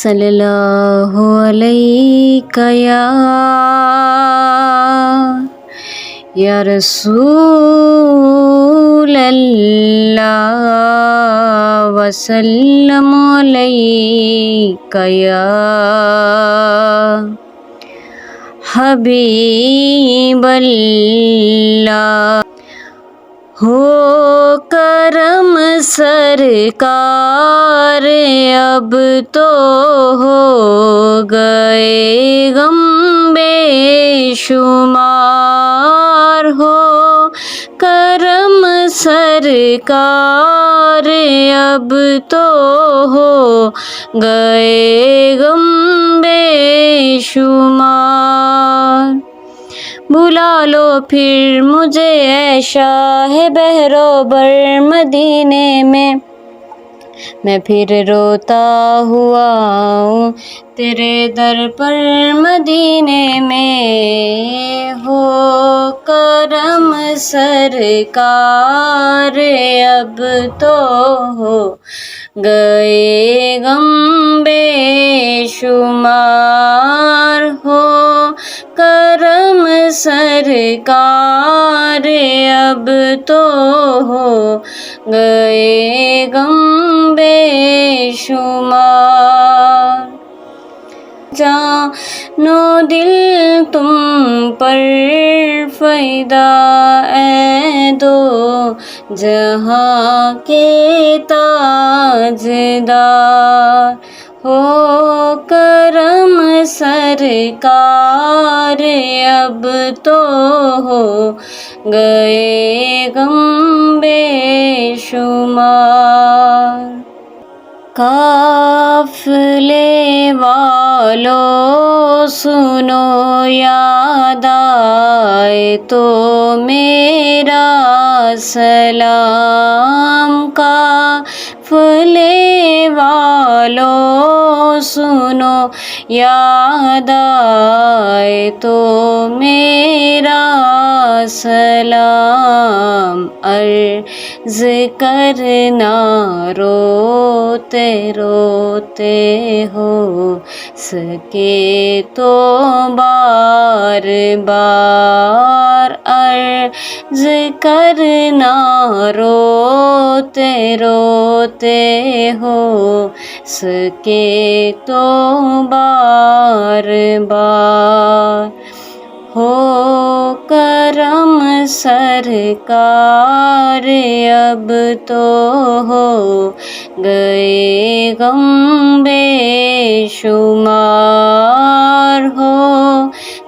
صلی اللہ علیہ یا رسول اللہ وسلم علیک یا حبیب اللہ۔ ہو کرم سرکار اب تو ہو گئے غم بے شمار، ہو کرم سرکار اب تو ہو گئے غم بے شمار۔ بلا لو پھر مجھے اے شاہ بحر و بر مدینے میں پھر روتا ہوا ہوں تیرے در پر مدینے میں۔ ہو کرم سرکار اب تو ہو گئے غم بے شمار، ہو کرم سرکار اب تو ہو گئے غم بے شمار۔ جان و دل تم پر فدا اے دو جہاں کے تاجدار، ہو کرم سرکار اب تو ہو گئے غم بے شمار۔ قافلے والو سنو یاد آئے تو میرا سلام، قافلے والو سنو یاد آئے تو میرا سلام، عرض کرنا روتے روتے ہو سکے تو بار بار، عرض کرنا روتے روتے ہو سکے تو بار بار۔ ہو کرم سرکار اب تو ہو گئے غم بے شمار، ہو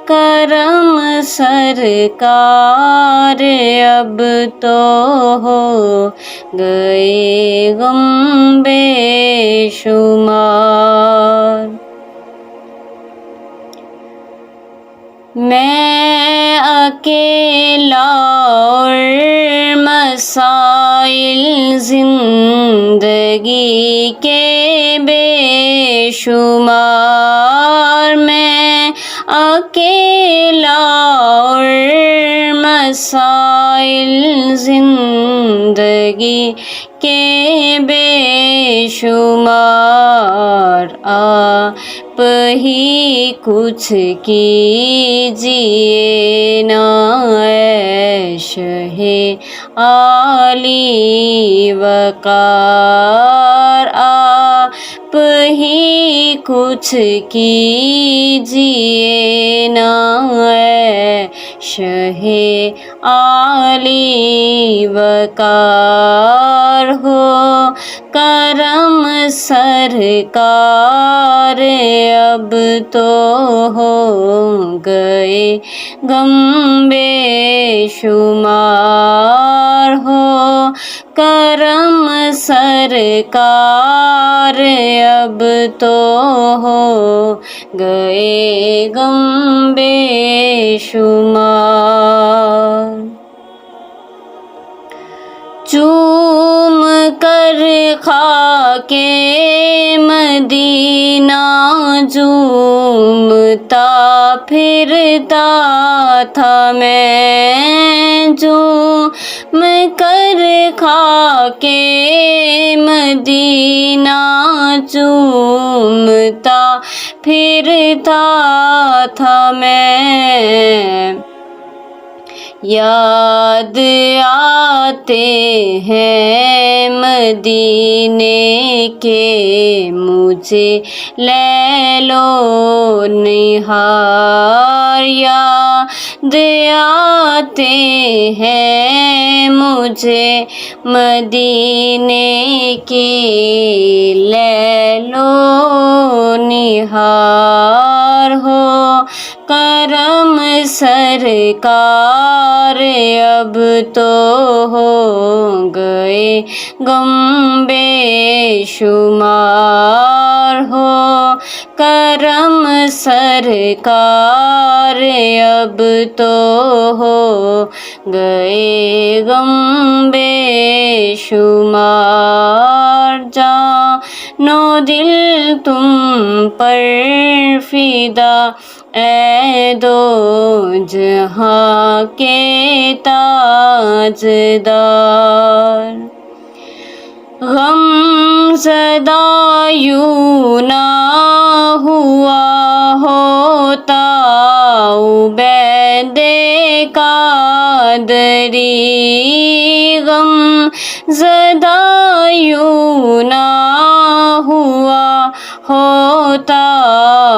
کرم سرکار اب تو ہو گئے غم بے شمار۔ میں اکیلا اور مسائل زندگی کے بے شمار، میں اکیلا اور مسائل زندگی کے بے شمار، آپ ہی کچھ کیجیے نا اے شاہ عالی وقار، آپ ہی کچھ کیجیے نا اے شاہ عالی وقار، ہو کرم سرکار اب تو ہو گئے غم بے شمار، ہو کرم سرکار اب تو ہو گئے غم بے شمار۔ چوم کر خاک مدینہ جھومتا پھرتا تھا میں، جھوم چوم کر خاکِ مدینہ چومتا پھرتا تھا میں، یاد آتے ہیں مدینے کے مجھے لیل و نہار، یاد آتے ہیں مجھے مدینے کے لیل و نہار، ہو کرم سرکار اب تو ہو گئے غم بے شمار، ہو کرم سرکار اب تو ہو گئے غم بے شمار، جان و دل تم پر فدا اے دو جہاں کے تاجدار، غم زدہ یوں نہ ہوا ہوتا عبید قادری، غم زدہ یوں نہ ہوا ہوتا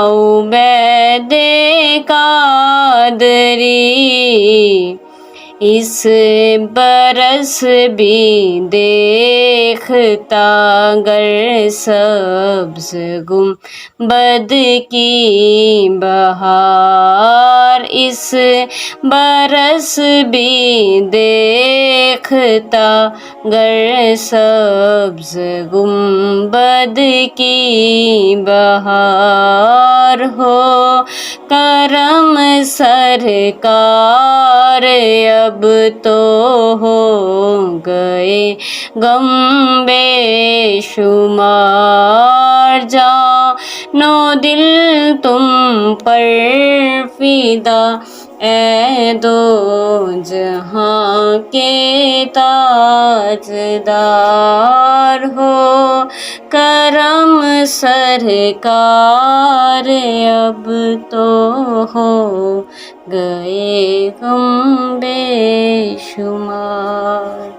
عبید قادری، اس برس بھی دیکھتا گر سبز گنبد کی بہار، اس برس بھی دیکھتا گر سبز گنبد کی بہار، ہو کرم سرکار اب تو ہو گئے غم بے شمار، جان و دل تم پر فدا اے دو جہاں کے تاجدار، ہو کرم سرکار اب تو ہو گئے غم بے شمار۔